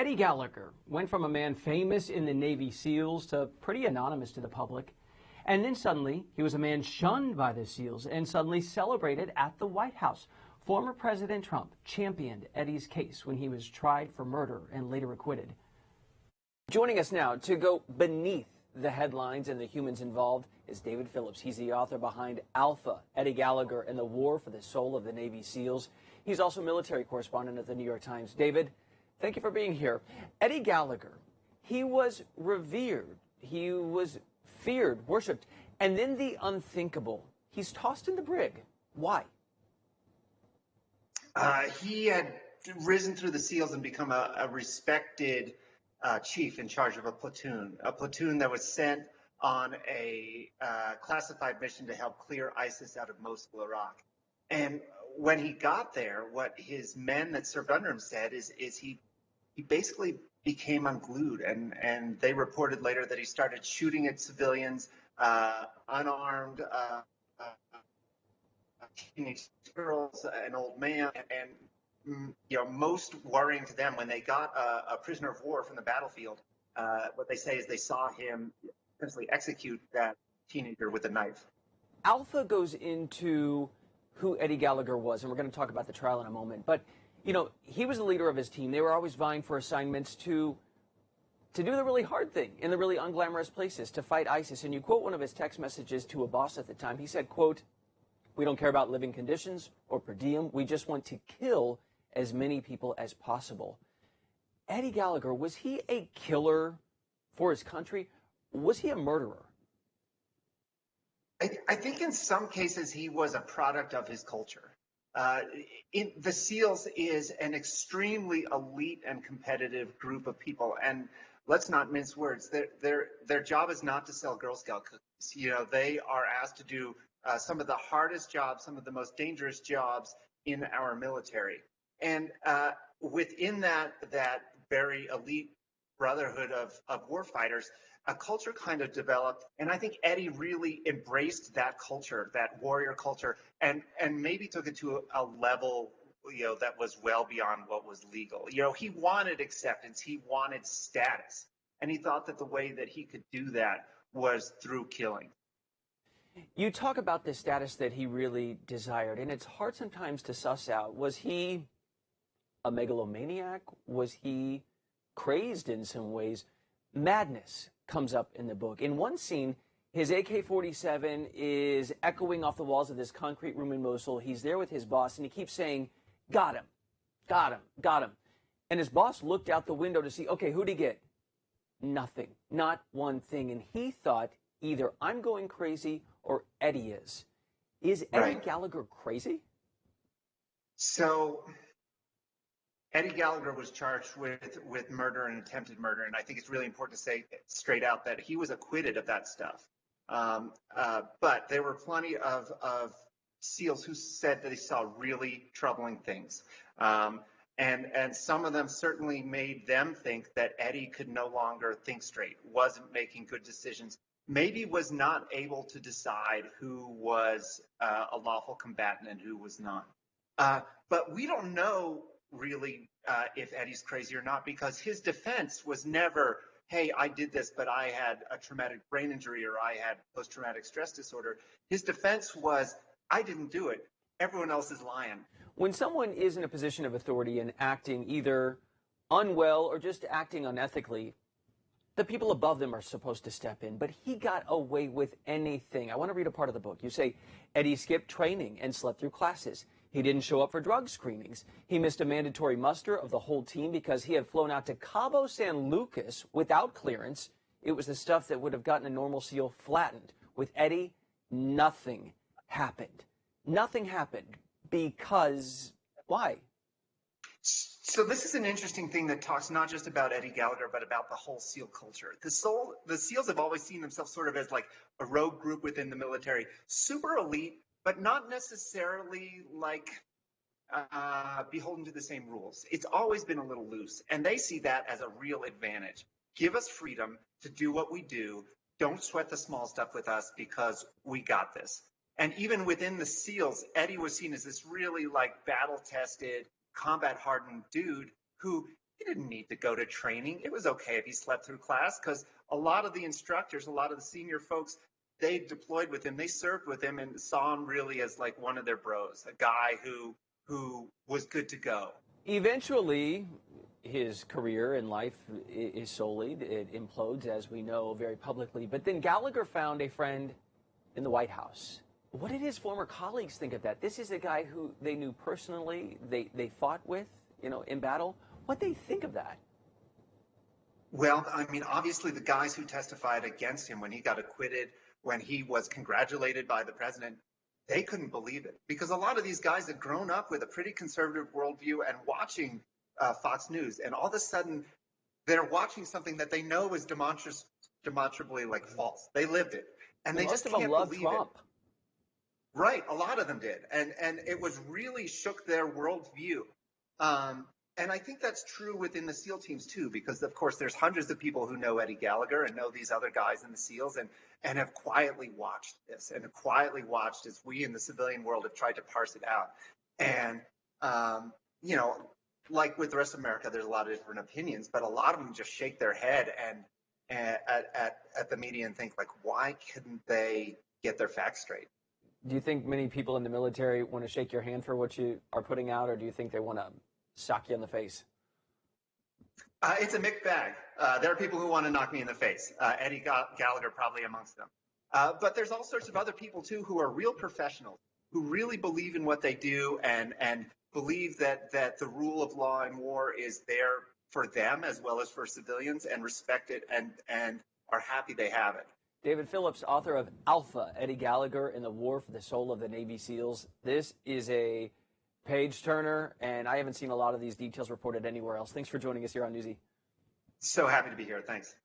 Eddie Gallagher went from a man famous in the Navy SEALs to pretty anonymous to the public. And then suddenly, he was a man shunned by the SEALs and suddenly celebrated at the White House. Former President Trump championed Eddie's case when he was tried for murder and later acquitted. Joining us now to go beneath the headlines and the humans involved is David Phillips. He's the author behind Alpha, Eddie Gallagher, and the War for the Soul of the Navy SEALs. He's also military correspondent at the New York Times. David, thank you for being here. Eddie Gallagher, he was revered, he was feared, worshipped, and then the unthinkable. He's tossed in the brig. Why? He had risen through the SEALs and become a respected chief in charge of a platoon that was sent on a classified mission to help clear ISIS out of Mosul, Iraq. And when he got there, what his men that served under him said is he basically became unglued. And they reported later that he started shooting at civilians, unarmed, teenage girls, an old man, and most worrying to them when they got a prisoner of war from the battlefield, what they say is they saw him essentially execute that teenager with a knife. Alpha goes into who Eddie Gallagher was, and we're going to talk about the trial in a moment. But, he was the leader of his team. They were always vying for assignments to do the really hard thing in the really unglamorous places, to fight ISIS. And you quote one of his text messages to a boss at the time. He said, quote, "We don't care about living conditions or per diem. We just want to kill as many people as possible." Eddie Gallagher, was he a killer for his country? Was he a murderer? I think in some cases he was a product of his culture. The SEALs is an extremely elite and competitive group of people, and let's not mince words. Their job is not to sell Girl Scout cookies. They are asked to do some of the hardest jobs, some of the most dangerous jobs in our military. And within that very elite brotherhood of warfighters, a culture kind of developed. And I think Eddie really embraced that culture, that warrior culture, and maybe took it to a level, that was well beyond what was legal. He wanted acceptance. He wanted status. And he thought that the way that he could do that was through killing. You talk about the status that he really desired, and it's hard sometimes to suss out. Was he a megalomaniac? Was he crazed in some ways? Madness comes up in the book. In one scene, his AK-47 is echoing off the walls of this concrete room in Mosul. He's there with his boss, and he keeps saying, "Got him, got him, got him." And his boss looked out the window to see, okay, who'd he get? Nothing, not one thing. And he thought, either I'm going crazy or Eddie is. Is Eddie Gallagher crazy? So Eddie Gallagher was charged with murder and attempted murder, and I think it's really important to say straight out that he was acquitted of that stuff. But there were plenty of SEALs who said that they saw really troubling things. And some of them certainly made them think that Eddie could no longer think straight, wasn't making good decisions, maybe was not able to decide who was a lawful combatant and who was not. But we don't know really if Eddie's crazy or not, because his defense was never, hey, I did this, but I had a traumatic brain injury or I had post-traumatic stress disorder. His defense was, I didn't do it. Everyone else is lying. When someone is in a position of authority and acting either unwell or just acting unethically, the people above them are supposed to step in, but he got away with anything. I want to read a part of the book. You say, Eddie skipped training and slept through classes. He didn't show up for drug screenings. He missed a mandatory muster of the whole team because he had flown out to Cabo San Lucas without clearance. It was the stuff that would have gotten a normal SEAL flattened. With Eddie, nothing happened. Nothing happened because, why? So this is an interesting thing that talks not just about Eddie Gallagher, but about the whole SEAL culture. The SEALs have always seen themselves sort of as like a rogue group within the military, super elite, but not necessarily like beholden to the same rules. It's always been a little loose, and they see that as a real advantage. Give us freedom to do what we do. Don't sweat the small stuff with us because we got this. And even within the SEALs, Eddie was seen as this really like battle-tested, combat-hardened dude who he didn't need to go to training. It was okay if he slept through class, because a lot of the instructors, a lot of the senior folks, they deployed with him, they served with him, and saw him really as like one of their bros, a guy who was good to go. Eventually, his career in life is sullied. It implodes, as we know, very publicly. But then Gallagher found a friend in the White House. What did his former colleagues think of that? This is a guy who they knew personally, they fought with, in battle. What they think of that? Well, I mean, obviously the guys who testified against him when he got acquitted, when he was congratulated by the president, they couldn't believe it, because a lot of these guys had grown up with a pretty conservative worldview and watching Fox News, and all of a sudden they're watching something that they know is demonstrably like false. They lived it, and they just can't believe Trump. It. Right, a lot of them did, and it was really shook their worldview. And I think that's true within the SEAL teams too, because of course there's hundreds of people who know Eddie Gallagher and know these other guys in the SEALs, and have quietly watched this, and have quietly watched as we in the civilian world have tried to parse it out. And like with the rest of America, there's a lot of different opinions, but a lot of them just shake their head at the media and think, like, why couldn't they get their facts straight? Do you think many people in the military want to shake your hand for what you are putting out, or do you think they want to sock you in the face? It's a mixed bag. There are people who want to knock me in the face. Eddie Gallagher probably amongst them. But there's all sorts of other people too who are real professionals, who really believe in what they do and believe that the rule of law in war is there for them as well as for civilians, and respect it and are happy they have it. David Phillips, author of Alpha, Eddie Gallagher and the War for the Soul of the Navy SEALs. This is a page turner, and I haven't seen a lot of these details reported anywhere else. Thanks for joining us here on Newsy. So happy to be here. Thanks.